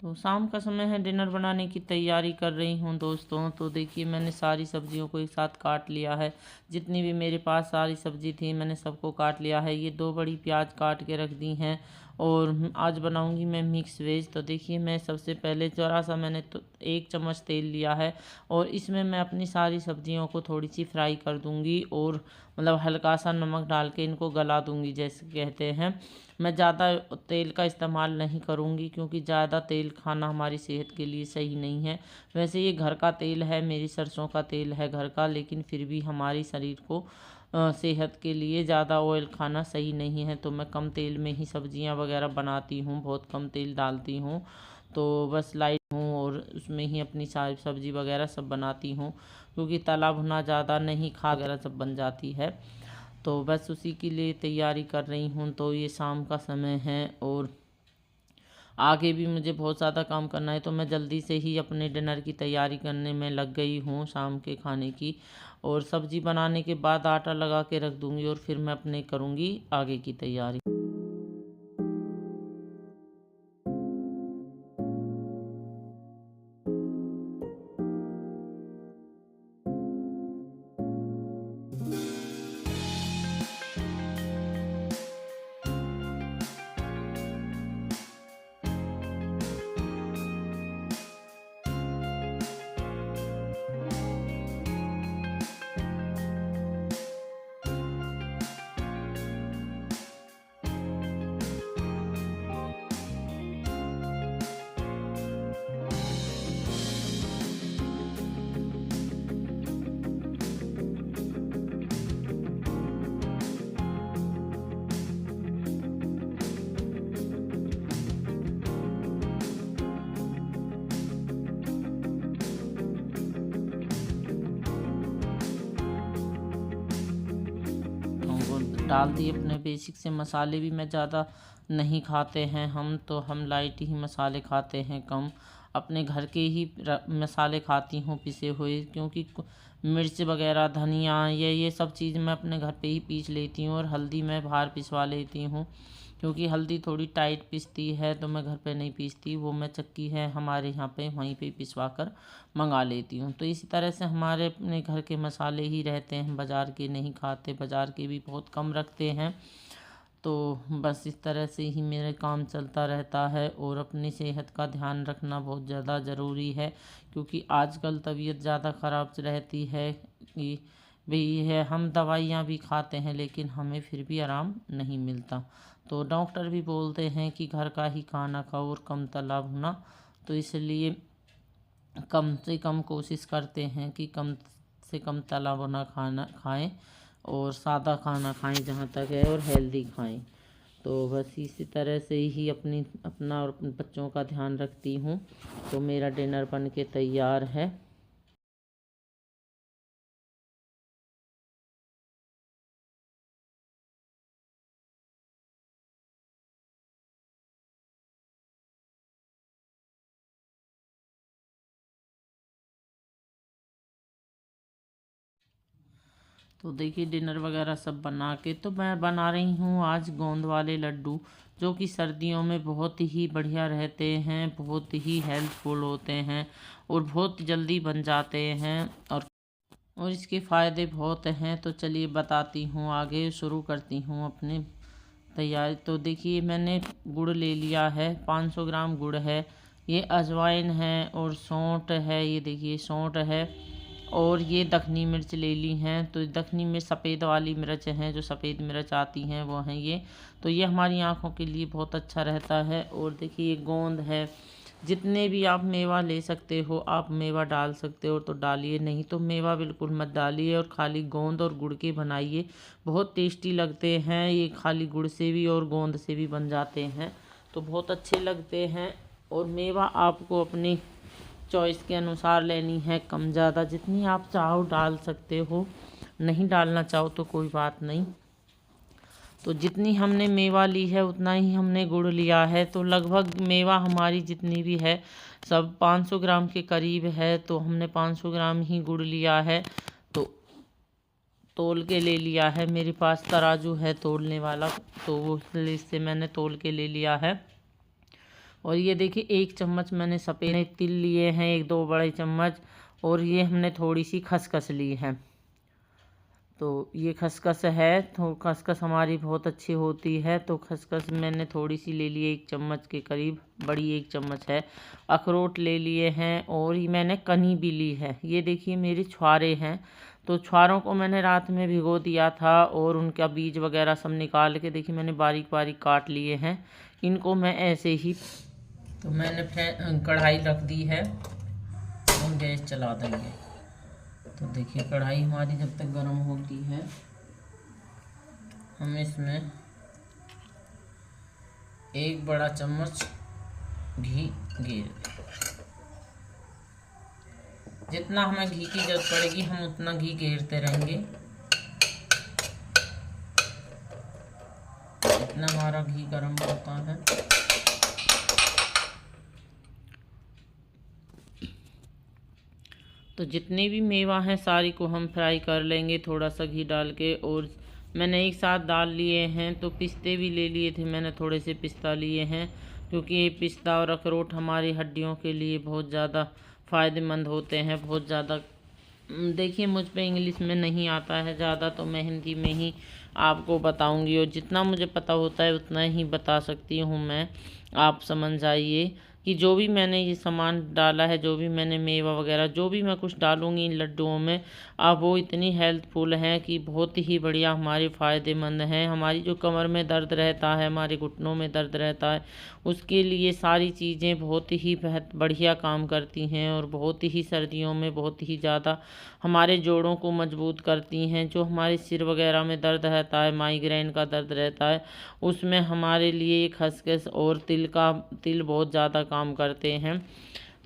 तो शाम का समय है, डिनर बनाने की तैयारी कर रही हूँ दोस्तों। तो देखिए मैंने सारी सब्जियों को एक साथ काट लिया है। जितनी भी मेरे पास सारी सब्जी थी मैंने सबको काट लिया है। ये 2 बड़ी प्याज काट के रख दी हैं और आज बनाऊंगी मैं मिक्स वेज। तो देखिए मैं सबसे पहले ज़रा सा मैंने तो 1 चम्मच तेल लिया है और इसमें मैं अपनी सारी सब्जियों को थोड़ी सी फ्राई कर दूंगी और मतलब हल्का सा नमक डाल के इनको गला दूंगी जैसे कहते हैं। मैं ज़्यादा तेल का इस्तेमाल नहीं करूँगी क्योंकि ज़्यादा तेल खाना हमारी सेहत के लिए सही नहीं है। वैसे ये घर का तेल है, मेरी सरसों का तेल है घर का, लेकिन फिर भी हमारी शरीर को सेहत के लिए ज़्यादा ऑयल खाना सही नहीं है। तो मैं कम तेल में ही सब्जियां वगैरह बनाती हूँ, बहुत कम तेल डालती हूँ। तो बस लाइट हूँ और उसमें ही अपनी सारी सब्जी वगैरह सब बनाती हूँ क्योंकि तला भुना ज़्यादा नहीं खा वगैरह सब बन जाती है। तो बस उसी के लिए तैयारी कर रही हूँ। तो ये शाम का समय है और आगे भी मुझे बहुत ज़्यादा काम करना है, तो मैं जल्दी से ही अपने डिनर की तैयारी करने में लग गई हूँ शाम के खाने की। और सब्ज़ी बनाने के बाद आटा लगा के रख दूँगी और फिर मैं अपने करूँगी आगे की तैयारी। वो डाल दिए अपने बेसिक से मसाले भी मैं ज़्यादा नहीं खाते हैं हम, तो हम लाइट ही मसाले खाते हैं, कम अपने घर के ही मसाले खाती हूँ पिसे हुए। क्योंकि मिर्च वगैरह धनिया ये सब चीज़ मैं अपने घर पे ही पीस लेती हूँ और हल्दी मैं बाहर पिसवा लेती हूँ क्योंकि हल्दी थोड़ी टाइट पिसती है तो मैं घर पे नहीं पीसती। वो मैं चक्की है हमारे यहाँ पे, वहीं पे पिसवा कर मंगा लेती हूँ। तो इसी तरह से हमारे अपने घर के मसाले ही रहते हैं, बाज़ार के नहीं खाते, बाज़ार के भी बहुत कम रखते हैं। तो बस इस तरह से ही मेरा काम चलता रहता है और अपनी सेहत का ध्यान रखना बहुत ज़्यादा ज़रूरी है क्योंकि आजकल तबीयत ज़्यादा ख़राब रहती है कि भाई है, हम दवाइयाँ भी खाते हैं लेकिन हमें फिर भी आराम नहीं मिलता। तो डॉक्टर भी बोलते हैं कि घर का ही खाना खाओ और कम तला भुना। तो इसलिए कम से कम कोशिश करते हैं कि कम से कम तला भुना खाना खाएं और सादा खाना खाएं जहाँ तक है, और हेल्दी खाएं। तो बस इसी तरह से ही अपना और अपने बच्चों का ध्यान रखती हूँ। तो मेरा डिनर बन के तैयार है। तो देखिए डिनर वगैरह सब बना के तो मैं बना रही हूँ आज गोंद वाले लड्डू, जो कि सर्दियों में बहुत ही बढ़िया रहते हैं, बहुत ही हेल्पफुल होते हैं और बहुत जल्दी बन जाते हैं और इसके फ़ायदे बहुत हैं। तो चलिए बताती हूँ, आगे शुरू करती हूँ अपनी तैयारी। तो देखिए मैंने गुड़ ले लिया है, 500 ग्राम गुड़ है, ये अजवाइन है और सौंठ है, ये देखिए सौंठ है, और ये दखनी मिर्च ले ली हैं। तो दखनी मिर्च सफ़ेद वाली मिर्च हैं, जो सफ़ेद मिर्च आती हैं वो हैं ये। तो ये हमारी आँखों के लिए बहुत अच्छा रहता है। और देखिए ये गोंद है, जितने भी आप मेवा ले सकते हो आप मेवा डाल सकते हो तो डालिए, नहीं तो मेवा बिल्कुल मत डालिए और खाली गोंद और गुड़ के बनाइए, बहुत टेस्टी लगते हैं। ये खाली गुड़ से भी और गोंद से भी बन जाते हैं तो बहुत अच्छे लगते हैं। और मेवा आपको अपनी चॉइस के अनुसार लेनी है, कम ज़्यादा जितनी आप चाहो डाल सकते हो, नहीं डालना चाहो तो कोई बात नहीं। तो जितनी हमने मेवा ली है उतना ही हमने गुड़ लिया है। तो लगभग मेवा हमारी जितनी भी है सब 500 ग्राम के करीब है, तो हमने 500 ग्राम ही गुड़ लिया है। तो तोल के ले लिया है, मेरे पास तराजू है तोलने वाला, तो वो इससे मैंने तोल के ले लिया है। और ये देखिए 1 चम्मच मैंने सफ़ेद तिल लिए हैं, 1-2 बड़े चम्मच, और ये हमने थोड़ी सी खसखस ली है। तो ये खसखस है, तो खसखस हमारी बहुत अच्छी होती है, तो खसखस मैंने थोड़ी सी ले ली है, 1 चम्मच के करीब, बड़ी 1 चम्मच है। अखरोट ले लिए हैं, और ये मैंने कनी भी ली है। ये देखिए मेरे छुहारे हैं, तो छुहारों को मैंने रात में भिगो दिया था, और उनका बीज वगैरह सब निकाल के देखिए मैंने बारीक बारीक काट लिए हैं। इनको मैं ऐसे ही, तो मैंने कढ़ाई रख दी है और गैस चला देंगे। तो देखिए कढ़ाई हमारी जब तक गर्म होती है, हम इसमें 1 बड़ा चम्मच घी घेर दें। जितना हमें घी की जरूरत पड़ेगी हम उतना घी घेरते रहेंगे। इतना हमारा घी गर्म होता है, तो जितने भी मेवा हैं सारी को हम फ्राई कर लेंगे थोड़ा सा घी डाल के। और मैंने एक साथ डाल लिए हैं, तो पिस्ते भी ले लिए थे मैंने, थोड़े से पिस्ता लिए हैं, क्योंकि ये पिस्ता और अखरोट हमारी हड्डियों के लिए बहुत ज़्यादा फ़ायदेमंद होते हैं, बहुत ज़्यादा। देखिए मुझ पे इंग्लिश में नहीं आता है ज़्यादा, तो मैं हिंदी में ही आपको बताऊंगी, और जितना मुझे पता होता है उतना ही बता सकती हूँ मैं। आप समझ जाइए कि जो भी मैंने ये सामान डाला है, जो भी मैंने मेवा वगैरह जो भी मैं कुछ डालूँगी इन लड्डुओं में, अब वो इतनी हेल्पफुल हैं कि बहुत ही बढ़िया हमारे फ़ायदेमंद हैं। हमारी जो कमर में दर्द रहता है, हमारे घुटनों में दर्द रहता है, उसके लिए सारी चीज़ें बहुत ही बढ़िया काम करती हैं, और बहुत ही सर्दियों में बहुत ही ज़्यादा हमारे जोड़ों को मजबूत करती हैं। जो हमारे सिर वगैरह में दर्द रहता है, माइग्रेन का दर्द रहता है, उसमें हमारे लिए खसखस और तिल बहुत ज़्यादा काम करते हैं।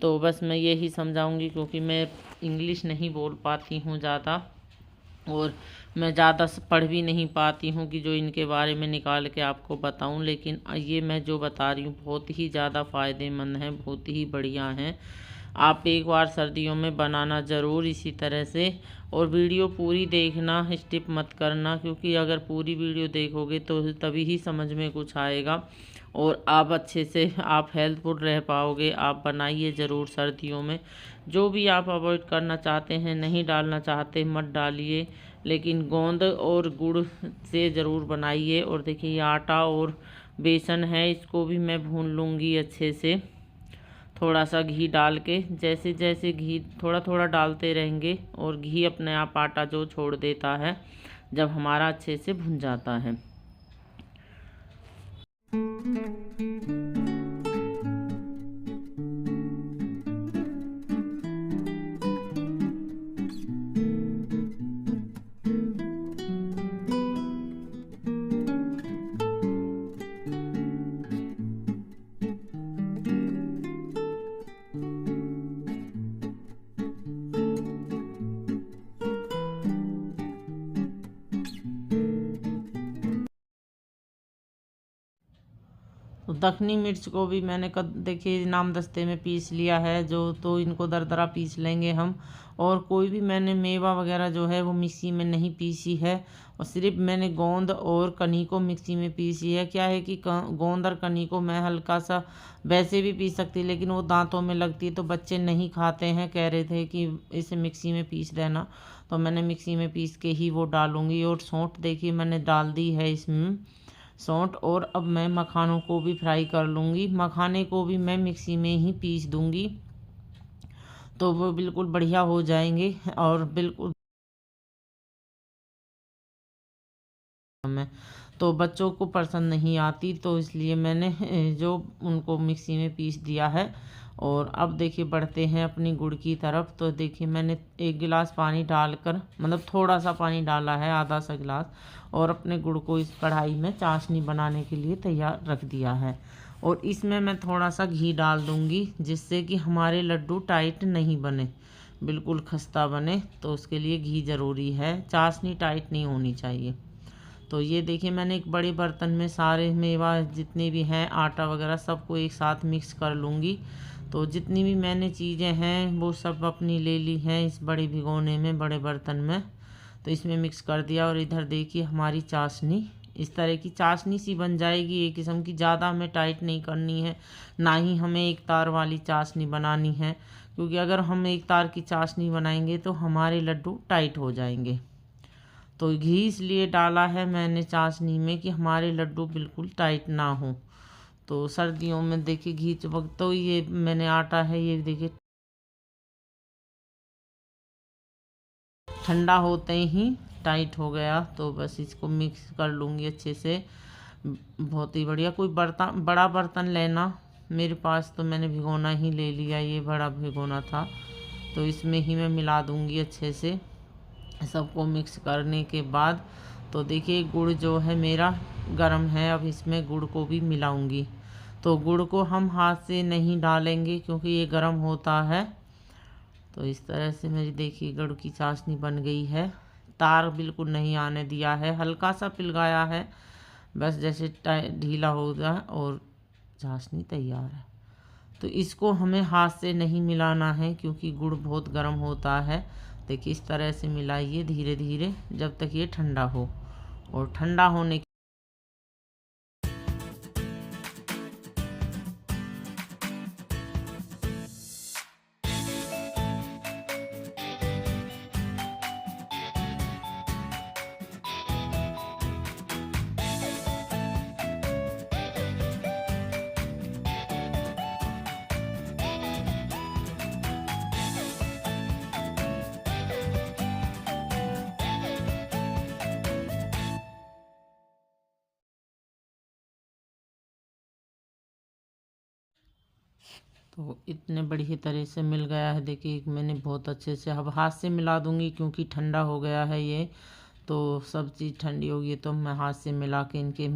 तो बस मैं यही समझाऊंगी, क्योंकि मैं इंग्लिश नहीं बोल पाती हूँ ज़्यादा, और मैं ज़्यादा पढ़ भी नहीं पाती हूँ कि जो इनके बारे में निकाल के आपको बताऊँ। लेकिन ये मैं जो बता रही हूँ बहुत ही ज़्यादा फ़ायदेमंद हैं, बहुत ही बढ़िया हैं। आप एक बार सर्दियों में बनाना ज़रूर इसी तरह से, और वीडियो पूरी देखना, स्किप मत करना, क्योंकि अगर पूरी वीडियो देखोगे तो तभी ही समझ में कुछ आएगा, और आप अच्छे से आप हेल्थफुल रह पाओगे। आप बनाइए ज़रूर सर्दियों में। जो भी आप अवॉइड करना चाहते हैं, नहीं डालना चाहते मत डालिए, लेकिन गोंद और गुड़ से ज़रूर बनाइए। और देखिए ये आटा और बेसन है, इसको भी मैं भून लूँगी अच्छे से, थोड़ा सा घी डाल के। जैसे जैसे घी थोड़ा थोड़ा डालते रहेंगे, और घी अपने आप आटा जो छोड़ देता है जब हमारा अच्छे से भुन जाता है। तो दखनी मिर्च को भी मैंने देखिए नाम दस्ते में पीस लिया है, जो तो इनको दरदरा पीस लेंगे हम। और कोई भी मैंने मेवा वगैरह जो है वो मिक्सी में नहीं पीसी है, और सिर्फ मैंने गोंद और कनी को मिक्सी में पीसी है। क्या है कि गोंद और कनी को मैं हल्का सा वैसे भी पीस सकती, लेकिन वो दांतों में लगती, तो बच्चे नहीं खाते हैं, कह रहे थे कि इसे मिक्सी में पीस देना, तो मैंने मिक्सी में पीस के ही वो डालूँगी। और सौंठ देखिए मैंने डाल दी है इसमें, सौंठ। और अब मैं मखानों को भी फ्राई कर लूँगी। मखाने को भी मैं मिक्सी में ही पीस दूँगी, तो वो बिल्कुल बढ़िया हो जाएंगे। और बिल्कुल मैं तो बच्चों को पसंद नहीं आती, तो इसलिए मैंने जो उनको मिक्सी में पीस दिया है। और अब देखिए बढ़ते हैं अपनी गुड़ की तरफ। तो देखिए मैंने 1 गिलास पानी डालकर, मतलब थोड़ा सा पानी डाला है, आधा सा गिलास, और अपने गुड़ को इस कढ़ाई में चाशनी बनाने के लिए तैयार रख दिया है। और इसमें मैं थोड़ा सा घी डाल दूँगी, जिससे कि हमारे लड्डू टाइट नहीं बने, बिल्कुल खस्ता बने। तो उसके लिए घी ज़रूरी है, चाशनी टाइट नहीं होनी चाहिए। तो ये देखिए मैंने एक बड़े बर्तन में सारे मेवा जितने भी हैं, आटा वगैरह सबको एक साथ मिक्स कर लूँगी। तो जितनी भी मैंने चीज़ें हैं वो सब अपनी ले ली हैं इस बड़े भिगोने में, बड़े बर्तन में। तो इसमें मिक्स कर दिया, और इधर देखिए हमारी चाशनी इस तरह की चाशनी सी बन जाएगी एक किस्म की। ज़्यादा हमें टाइट नहीं करनी है, ना ही हमें एक तार वाली चाशनी बनानी है, क्योंकि अगर हम एक तार की चाशनी बनाएंगे तो हमारे लड्डू टाइट हो जाएंगे। तो घी इसलिए डाला है मैंने चाशनी में कि हमारे लड्डू बिल्कुल टाइट ना हो। तो सर्दियों में देखिए घी चिपक, तो ये मैंने आटा है ये देखिए ठंडा होते ही टाइट हो गया। तो बस इसको मिक्स कर लूँगी अच्छे से, बहुत ही बढ़िया। कोई बर्तन, बड़ा बर्तन लेना, मेरे पास तो मैंने भिगोना ही ले लिया, ये बड़ा भिगोना था, तो इसमें ही मैं मिला दूँगी अच्छे से। सबको मिक्स करने के बाद तो देखिए गुड़ जो है मेरा गरम है, अब इसमें गुड़ को भी मिलाऊंगी। तो गुड़ को हम हाथ से नहीं डालेंगे क्योंकि ये गरम होता है। तो इस तरह से मेरी देखिए गुड़ की चाशनी बन गई है, तार बिल्कुल नहीं आने दिया है, हल्का सा पिघलाया है बस, जैसे ढीला होगा और चाशनी तैयार है। तो इसको हमें हाथ से नहीं मिलाना है क्योंकि गुड़ बहुत गर्म होता है। देखिए इस तरह से मिलाइए धीरे धीरे जब तक ये ठंडा हो, और ठंडा होने तो इतने बढ़िया तरह से मिल गया है। देखिए मैंने बहुत अच्छे से, अब हाथ से मिला दूंगी क्योंकि ठंडा हो गया है ये, तो सब चीज़ ठंडी होगी तो मैं हाथ से मिला के इनके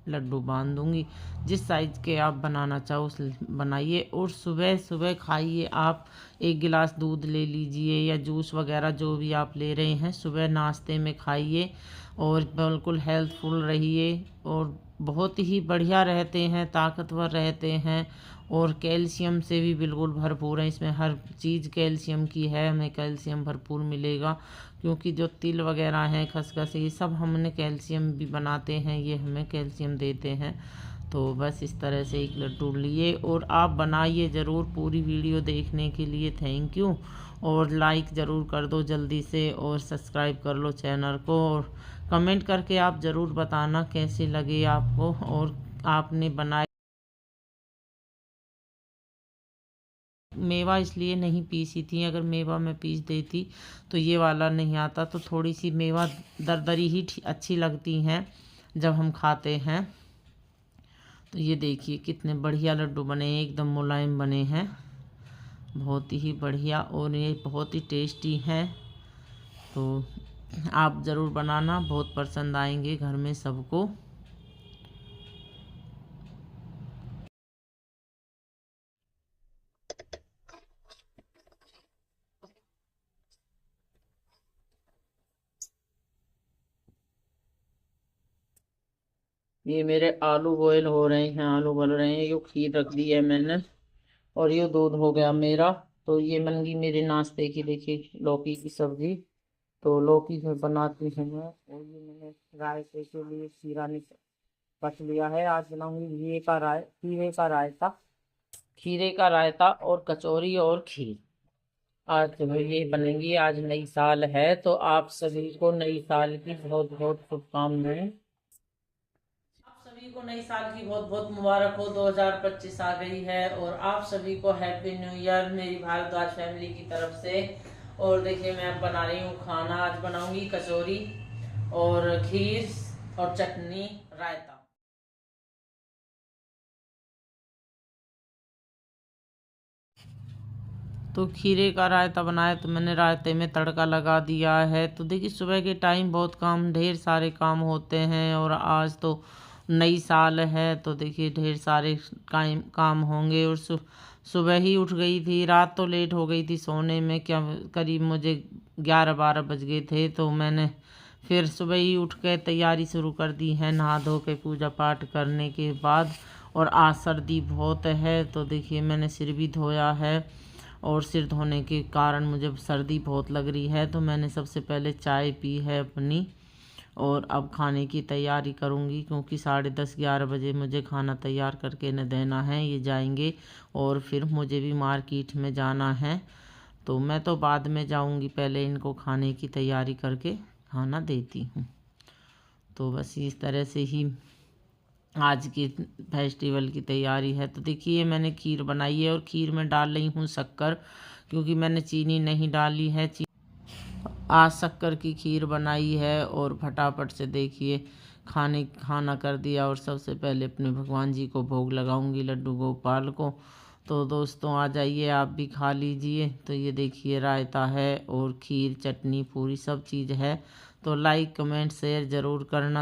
लड्डू बांध दूंगी। जिस साइज़ के आप बनाना चाहो उस बनाइए, और सुबह सुबह खाइए। आप एक गिलास दूध ले लीजिए या जूस वगैरह जो भी आप ले रहे हैं, सुबह नाश्ते में खाइए और बिल्कुल हेल्थफुल रहिए, और बहुत ही बढ़िया रहते हैं, ताकतवर रहते हैं, और कैल्शियम से भी बिल्कुल भरपूर है। इसमें हर चीज़ कैल्शियम की है, हमें कैल्शियम भरपूर मिलेगा, क्योंकि जो तिल वगैरह हैं, खसखस, ये सब हमने कैल्शियम भी बनाते हैं, ये हमें कैल्शियम देते हैं। तो बस इस तरह से एक लड्डू लिए, और आप बनाइए ज़रूर। पूरी वीडियो देखने के लिए थैंक यू, और लाइक ज़रूर कर दो जल्दी से, और सब्सक्राइब कर लो चैनल को, और कमेंट करके आप ज़रूर बताना कैसे लगे आपको, और आपने बनाए। मेवा इसलिए नहीं पीसी थी, अगर मेवा मैं पीस देती तो ये वाला नहीं आता। तो थोड़ी सी मेवा दरदरी ही अच्छी लगती हैं जब हम खाते हैं। तो ये देखिए कितने बढ़िया लड्डू बने हैं, एकदम मुलायम बने हैं, बहुत ही बढ़िया, और ये बहुत ही टेस्टी हैं। तो आप ज़रूर बनाना, बहुत पसंद आएंगे घर में सबको। ये मेरे आलू बॉयल हो रहे हैं, आलू उबल रहे हैं, ये खीर रख दी है मैंने, और ये दूध हो गया मेरा। तो ये बन गई मेरे नाश्ते की, देखिए लौकी की सब्जी। तो लौकी से बनाती हूँ मैं, और ये मैंने रायते के लिए खीरा कट लिया है। आज बनाऊंगी खीरे का रायता और कचौरी और खीर। आज जो है ये बनेंगी। आज नई साल है, तो आप सभी को नई साल की बहुत बहुत शुभकामनाएं। आप सभी को नई साल की बहुत बहुत मुबारक हो। 2025 आ गई है, और आप सभी को हैप्पी न्यू ईयर मेरी भारद्वाज फैमिली की तरफ से। और देखिए मैं अब बना रही हूँ खाना। आज बनाऊंगी कचौरी और खीर और चटनी, रायता। तो खीरे का रायता बनाया, तो मैंने रायते में तड़का लगा दिया है। तो देखिए सुबह के टाइम बहुत काम, ढेर सारे काम होते हैं, और आज तो नई साल है, तो देखिए ढेर सारे काम होंगे। और सुबह ही उठ गई थी, रात तो लेट हो गई थी सोने में, क्या करीब मुझे 11-12 बज गए थे। तो मैंने फिर सुबह ही उठ के तैयारी शुरू कर दी है, नहा धो के पूजा पाठ करने के बाद। और आज सर्दी बहुत है, तो देखिए मैंने सिर भी धोया है, और सिर धोने के कारण मुझे सर्दी बहुत लग रही है। तो मैंने सबसे पहले चाय पी है अपनी, और अब खाने की तैयारी करूँगी, क्योंकि 10:30-11 बजे मुझे खाना तैयार करके न देना है। ये जाएंगे और फिर मुझे भी मार्केट में जाना है, तो मैं तो बाद में जाऊँगी, पहले इनको खाने की तैयारी करके खाना देती हूँ। तो बस इस तरह से ही आज की फेस्टिवल की तैयारी है। तो देखिए मैंने खीर बनाई है और खीर में डाल रही हूँ शक्कर, क्योंकि मैंने चीनी नहीं डाली है। आज शक्कर की खीर बनाई है और फटाफट से देखिए खाना कर दिया। और सबसे पहले अपने भगवान जी को भोग लगाऊंगी, लड्डू गोपाल को। तो दोस्तों आ जाइए, आप भी खा लीजिए। तो ये देखिए रायता है और खीर, चटनी, पूरी सब चीज़ है। तो लाइक कमेंट शेयर ज़रूर करना।